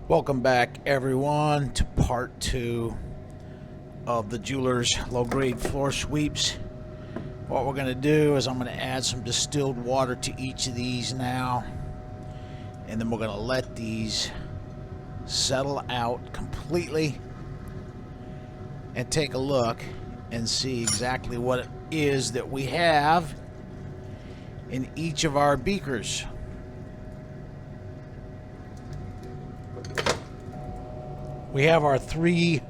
Welcome back, everyone, to part 2 of the Jeweler's low-grade floor sweeps. What we're going to do is I'm going to add some distilled water to each of these now, and then we're going to let these settle out completely and take a look and see exactly what it is that we have in each of our beakers. We have our 3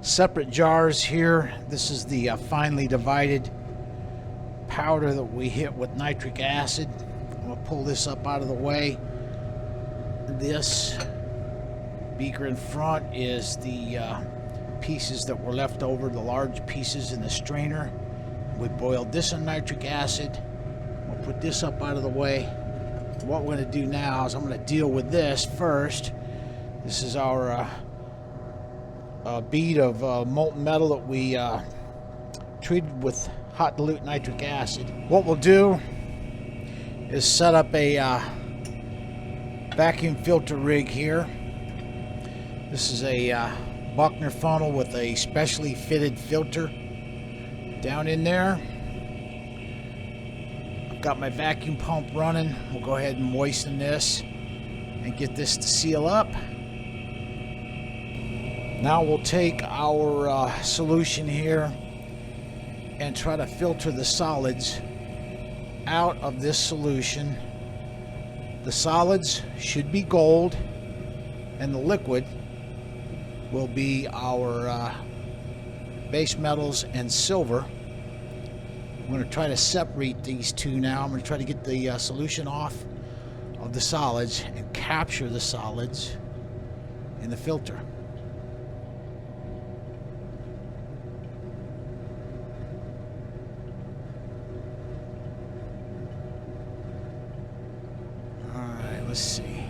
separate jars here. This is the finely divided powder that we hit with nitric acid. I'm going to pull this up out of the way. This beaker in front is the pieces that were left over, the large pieces in the strainer. We boiled this in nitric acid. We'll put this up out of the way. What we're going to do now is I'm going to deal with this first. This is our bead of molten metal that we treated with hot dilute nitric acid. What we'll do is set up a vacuum filter rig here. This is a Buckner funnel with a specially fitted filter down in there. I've got my vacuum pump running. We'll go ahead and moisten this and get this to seal up. Now we'll take our solution here and try to filter the solids out of this solution. The solids should be gold, and the liquid will be our base metals and silver. I'm going to try to separate these two now. I'm going to try to get the solution off of the solids and capture the solids in the filter. Let's see.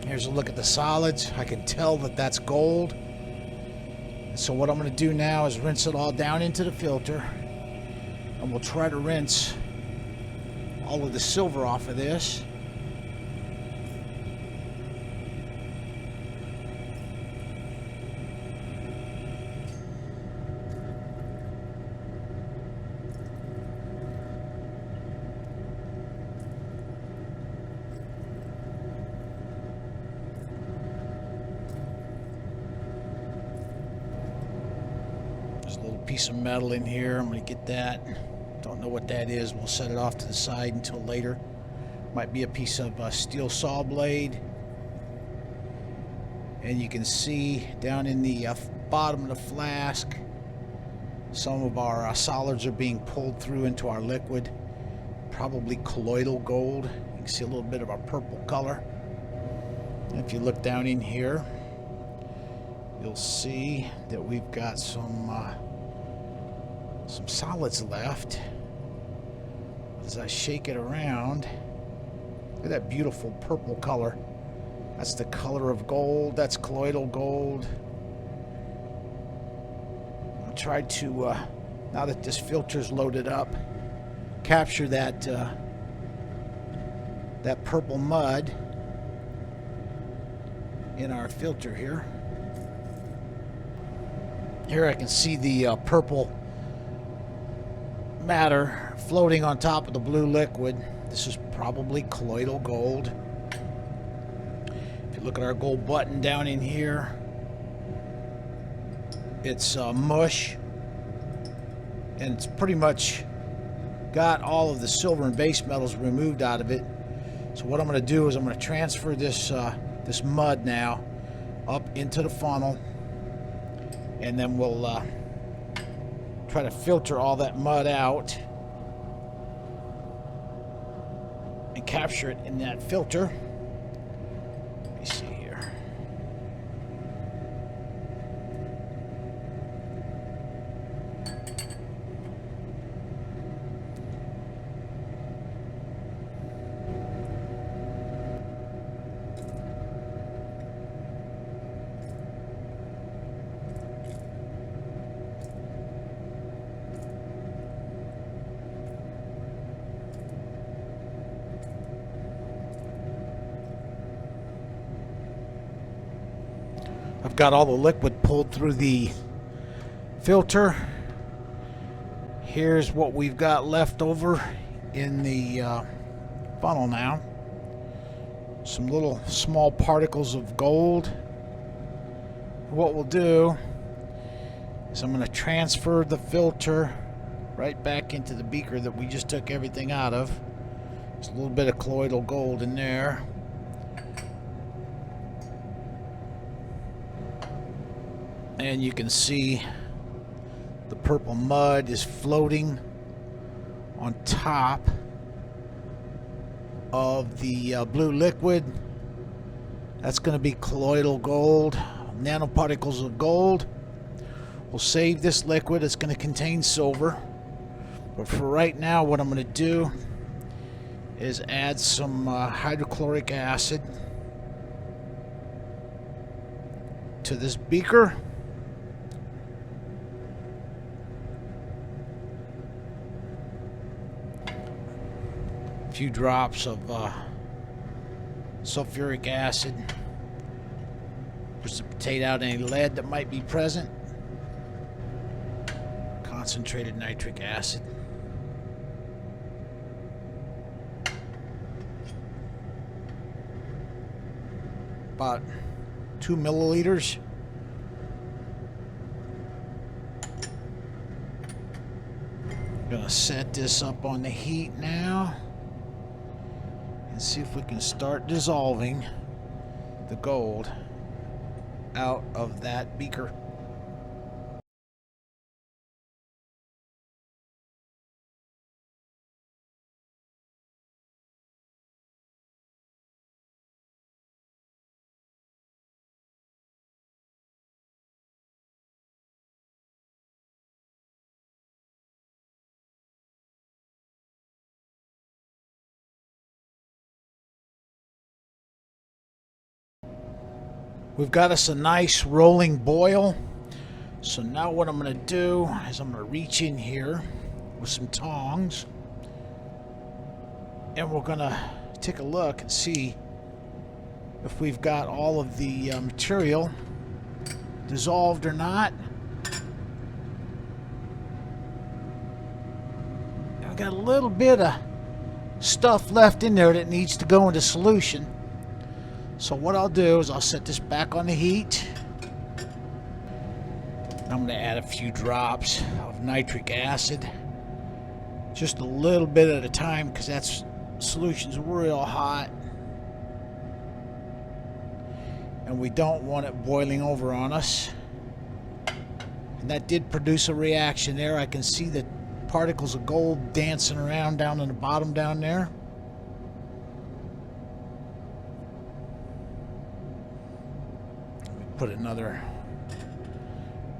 Here's a look at the solids. I can tell that that's gold. So what I'm going to do now is rinse it all down into the filter, and we'll try to rinse all of the silver off of this. Piece of metal in here. I'm going to get that. Don't know what that is. We'll set it off to the side until later. Might be a piece of steel saw blade. And you can see down in the bottom of the flask, some of our solids are being pulled through into our liquid. Probably colloidal gold. You can see a little bit of a purple color. And if you look down in here, you'll see that we've got some solids left. As I shake it around, look at that beautiful purple color. That's the color of gold. That's colloidal gold. I'll try to, now that this filter's loaded up, capture that that purple mud in our filter here. Here I can see the purple matter floating on top of the blue liquid. This is probably colloidal gold. If you look at our gold button down in here, it's mush, and it's pretty much got all of the silver and base metals removed out of it. So what I'm going to do is I'm going to transfer this this mud now up into the funnel, and then we'll try to filter all that mud out and capture it in that filter. Let me see here. I've got all the liquid pulled through the filter. Here's what we've got left over in the funnel now. Some little small particles of gold. What we'll do is I'm going to transfer the filter right back into the beaker that we just took everything out of. There's a little bit of colloidal gold in there. And you can see the purple mud is floating on top of the blue liquid. That's going to be colloidal gold, nanoparticles of gold. We'll save this liquid. It's going to contain silver. But for right now, what I'm going to do is add some hydrochloric acid to this beaker. A few drops of sulfuric acid. Precipitate out any lead that might be present. Concentrated nitric acid. About 2 milliliters. I'm gonna set this up on the heat now and see if we can start dissolving the gold out of that beaker. We've got us a nice rolling boil. So now what I'm going to do is I'm going to reach in here with some tongs. And we're going to take a look and see if we've got all of the material dissolved or not. I've got a little bit of stuff left in there that needs to go into solution. So what I'll do is I'll set this back on the heat. I'm going to add a few drops of nitric acid. Just a little bit at a time because that solution's real hot. And we don't want it boiling over on us. And that did produce a reaction there. I can see the particles of gold dancing around down in the bottom down there. Put another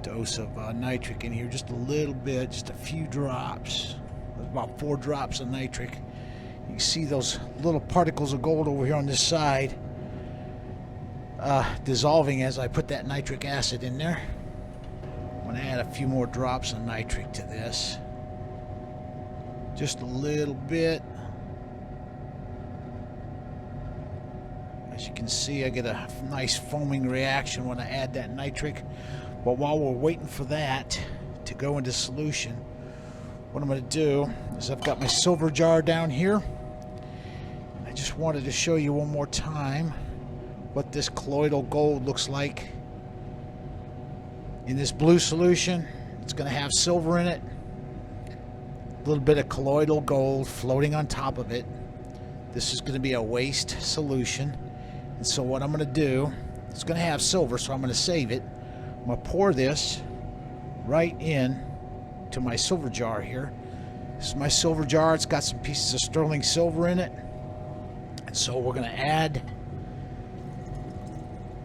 dose of nitric in here, just a little bit, just a few drops. There's about 4 drops of nitric. You can see those little particles of gold over here on this side dissolving as I put that nitric acid in there. I'm going to add a few more drops of nitric to this. Just a little bit. As you can see, I get a nice foaming reaction when I add that nitric. But while we're waiting for that to go into solution, what I'm going to do is I've got my silver jar down here. I just wanted to show you one more time what this colloidal gold looks like in this blue solution. It's going to have silver in it, a little bit of colloidal gold floating on top of it. This is going to be a waste solution. And so what I'm going to do, it's going to have silver, so I'm going to save it. I'm going to pour this right in to my silver jar here. This is my silver jar. It's got some pieces of sterling silver in it. And so we're going to add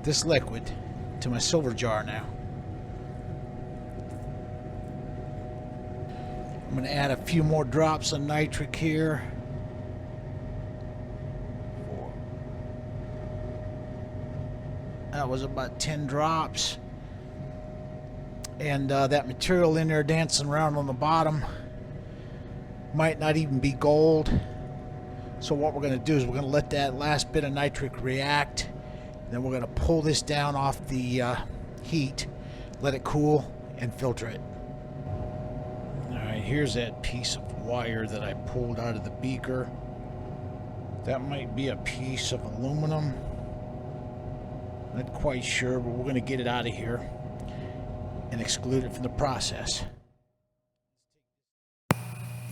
this liquid to my silver jar now. I'm going to add a few more drops of nitric here. That was about 10 drops. And that material in there dancing around on the bottom might not even be gold. So what we're going to do is we're going to let that last bit of nitric react. Then we're going to pull this down off the heat, let it cool, and filter it. Alright, here's that piece of wire that I pulled out of the beaker. That might be a piece of aluminum. Not quite sure, but we're going to get it out of here and exclude it from the process.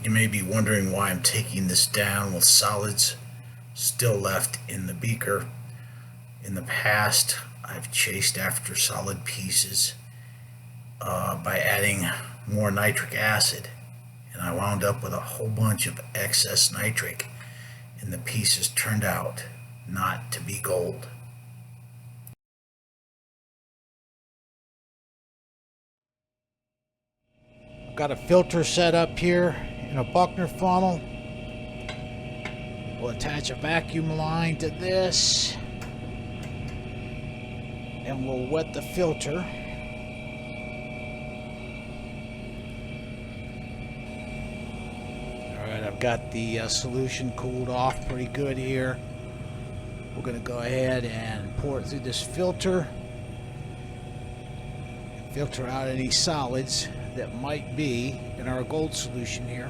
You may be wondering why I'm taking this down with solids still left in the beaker. In the past, I've chased after solid pieces by adding more nitric acid, and I wound up with a whole bunch of excess nitric, and the pieces turned out not to be gold. I've got a filter set up here in a Buckner funnel. We'll attach a vacuum line to this, and we'll wet the filter. Alright, I've got the solution cooled off pretty good here. We're going to go ahead and pour it through this filter. Filter out any solids that might be in our gold solution here.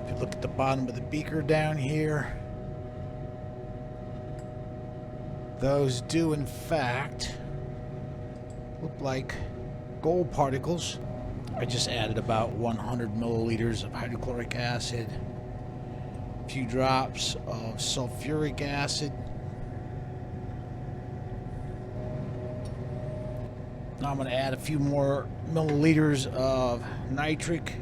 If you look at the bottom of the beaker down here, those do in fact look like gold particles. I just added about 100 milliliters of hydrochloric acid, a few drops of sulfuric acid. Now I'm going to add a few more milliliters of nitric.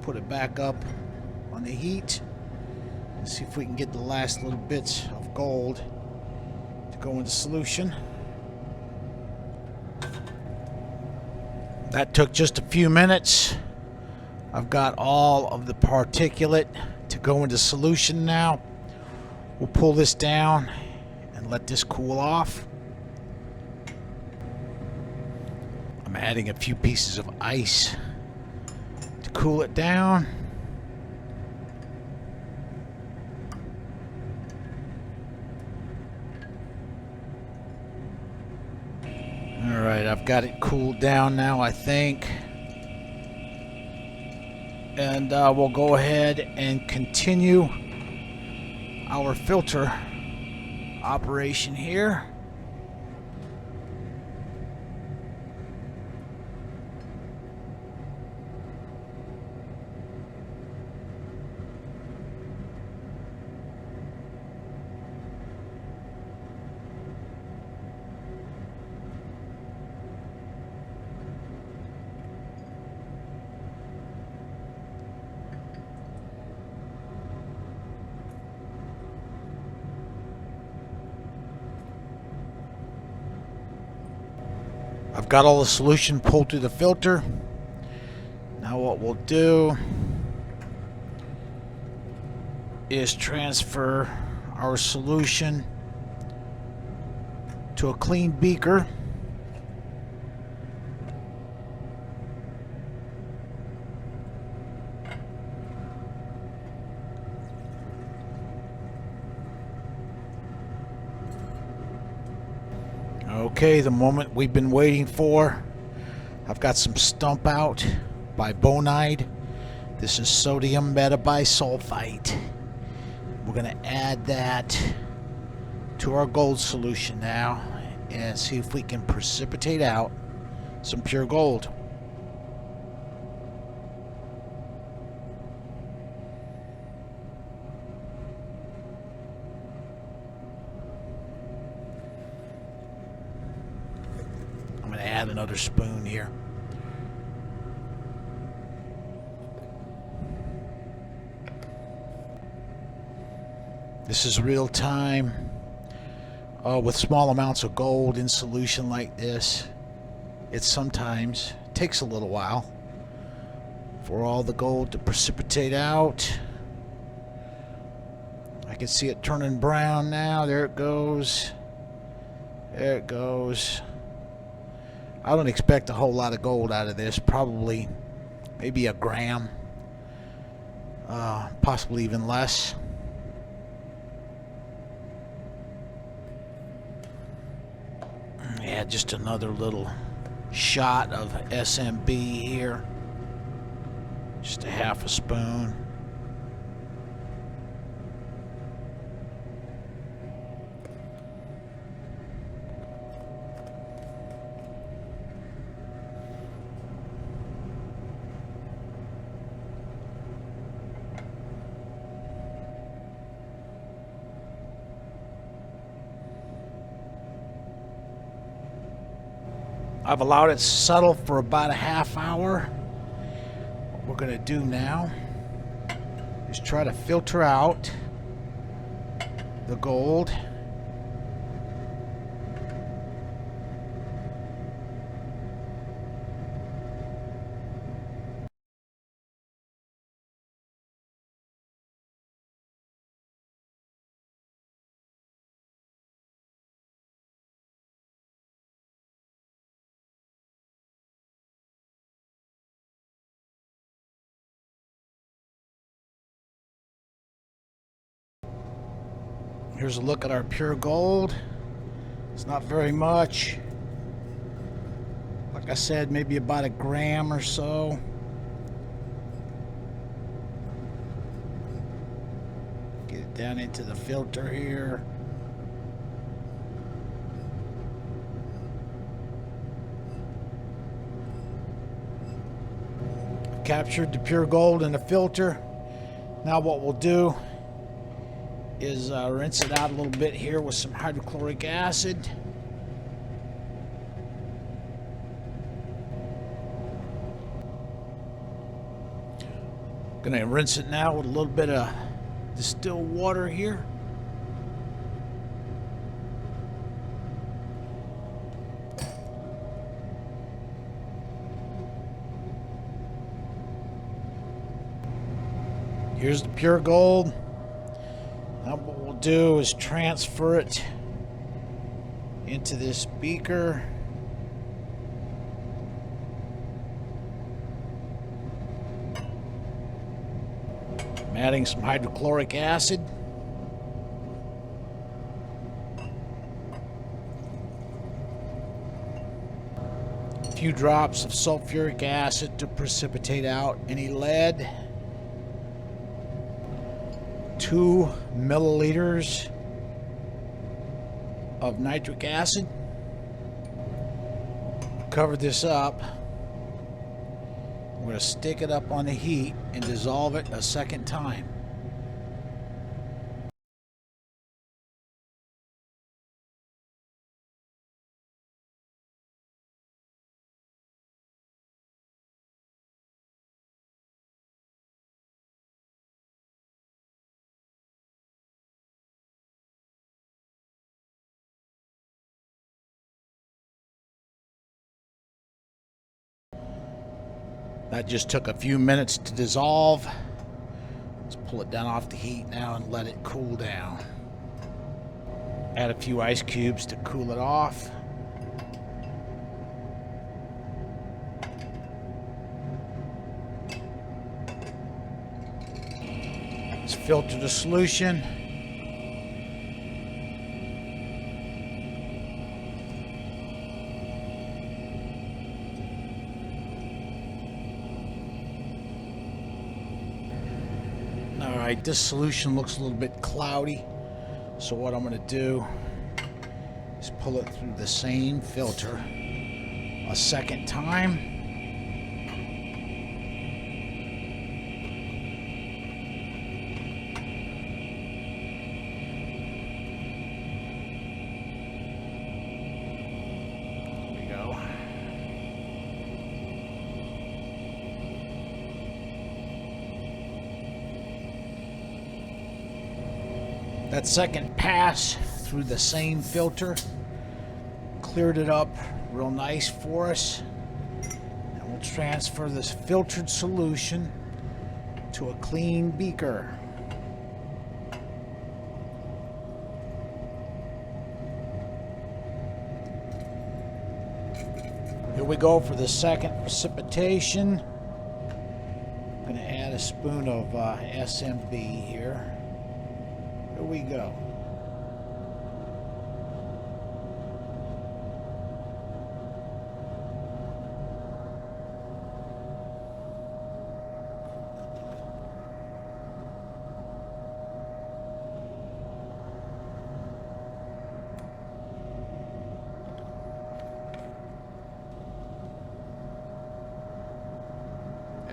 Put it back up on the heat. See if we can get the last little bits of gold to go into solution. That took just a few minutes. I've got all of the particulate to go into solution now. We'll pull this down and let this cool off. I'm adding a few pieces of ice to cool it down. Alright, I've got it cooled down now, I think. And we'll go ahead and continue our filter operation here. I've got all the solution pulled through the filter. Now what we'll do is transfer our solution to a clean beaker. Okay, the moment we've been waiting for. I've got some stump out bibonide. This is sodium metabisulfite. We're going to add that to our gold solution now and see if we can precipitate out some pure gold. Add another spoon here. This is real time. With small amounts of gold in solution like this, it sometimes takes a little while for all the gold to precipitate out. I can see it turning brown now. There it goes. There it goes. I don't expect a whole lot of gold out of this. Probably maybe a gram. Possibly even less. Yeah, just another little shot of SMB here. Just a half a spoon. I've allowed it to settle for about a half hour. What we're going to do now is try to filter out the gold. Here's a look at our pure gold. It's not very much. Like I said, maybe about a gram or so. Get it down into the filter here. Captured the pure gold in the filter. Now what we'll do is rinse it out a little bit here with some hydrochloric acid. Gonna rinse it now with a little bit of distilled water here. Here's the pure gold. Now what we'll do is transfer it into this beaker. I'm adding some hydrochloric acid. A few drops of sulfuric acid to precipitate out any lead. 2 milliliters of nitric acid. Cover this up. We're going to stick it up on the heat and dissolve it a second time. That just took a few minutes to dissolve. Let's pull it down off the heat now and let it cool down. Add a few ice cubes to cool it off. Let's filter the solution. Alright, this solution looks a little bit cloudy, so what I'm going to do is pull it through the same filter a second time. There we go. That second pass through the same filter cleared it up real nice for us. And we'll transfer this filtered solution to a clean beaker. Here we go for the second precipitation. I'm going to add a spoon of SMB here. Here we go.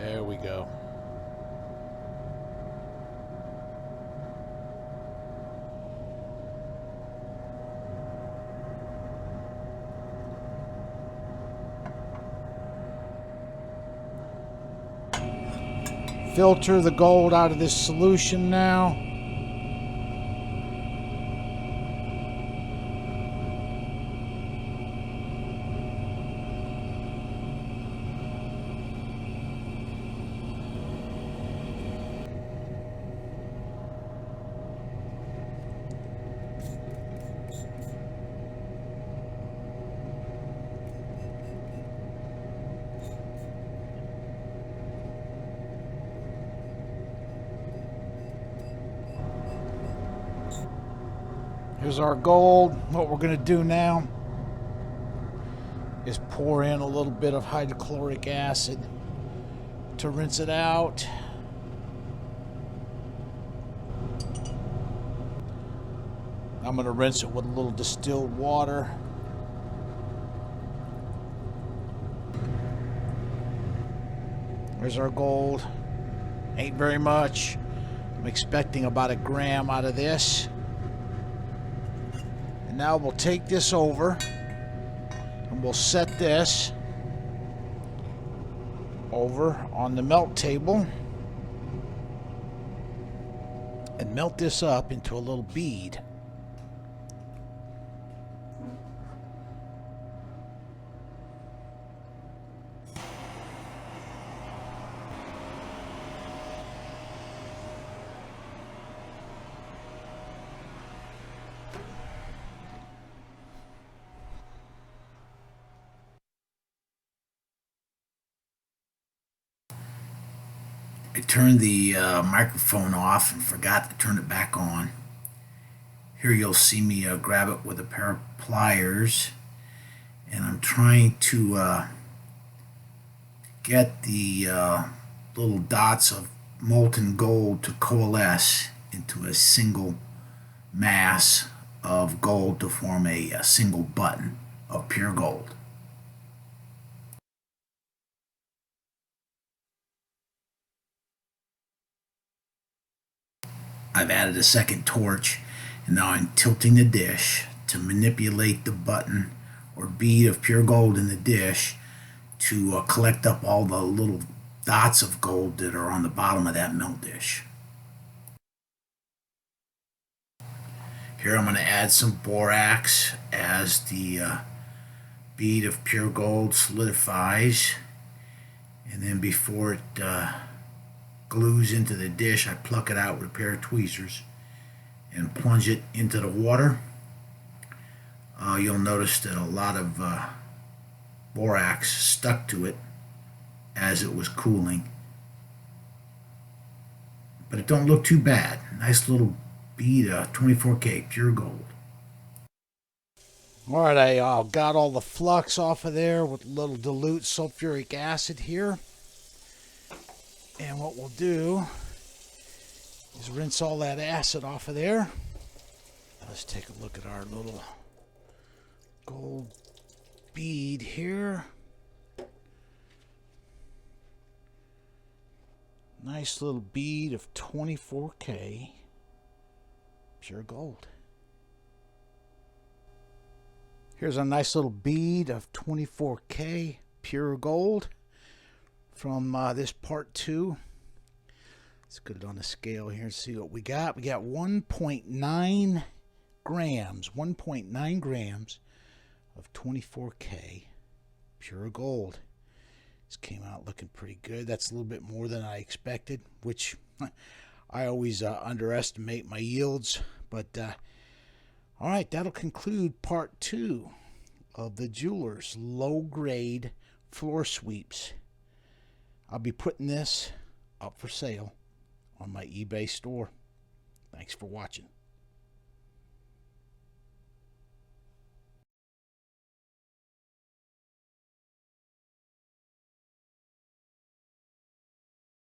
There we go. Filter the gold out of this solution now. Here's our gold. What we're going to do now is pour in a little bit of hydrochloric acid to rinse it out. I'm going to rinse it with a little distilled water. There's our gold. Ain't very much. I'm expecting about 1 gram out of this. And now we'll take this over and we'll set this over on the melt table and melt this up into a little bead. I turned the microphone off and forgot to turn it back on. Here you'll see me grab it with a pair of pliers, and I'm trying to get the little dots of molten gold to coalesce into a single mass of gold to form a single button of pure gold. I've added a second torch, and now I'm tilting the dish to manipulate the button or bead of pure gold in the dish to collect up all the little dots of gold that are on the bottom of that melt dish. Here I'm going to add some borax as the bead of pure gold solidifies, and then before it glues into the dish, I pluck it out with a pair of tweezers and plunge it into the water. You'll notice that a lot of borax stuck to it as it was cooling, but it don't look too bad. Nice little bead of 24K pure gold. All right, I got all the flux off of there with a little dilute sulfuric acid here. And what we'll do is rinse all that acid off of there. Let's take a look at our little gold bead here. Nice little bead of 24K pure gold. Here's a nice little bead of 24K pure gold from this part 2. Let's get it on the scale here and see what we got. We got 1.9 grams, 1.9 grams of 24K pure gold. This came out looking pretty good. That's a little bit more than I expected, which I always underestimate my yields. But all right, that'll conclude part 2 of the Jeweler's low-grade floor sweeps. I'll be putting this up for sale on my eBay store. Thanks for watching.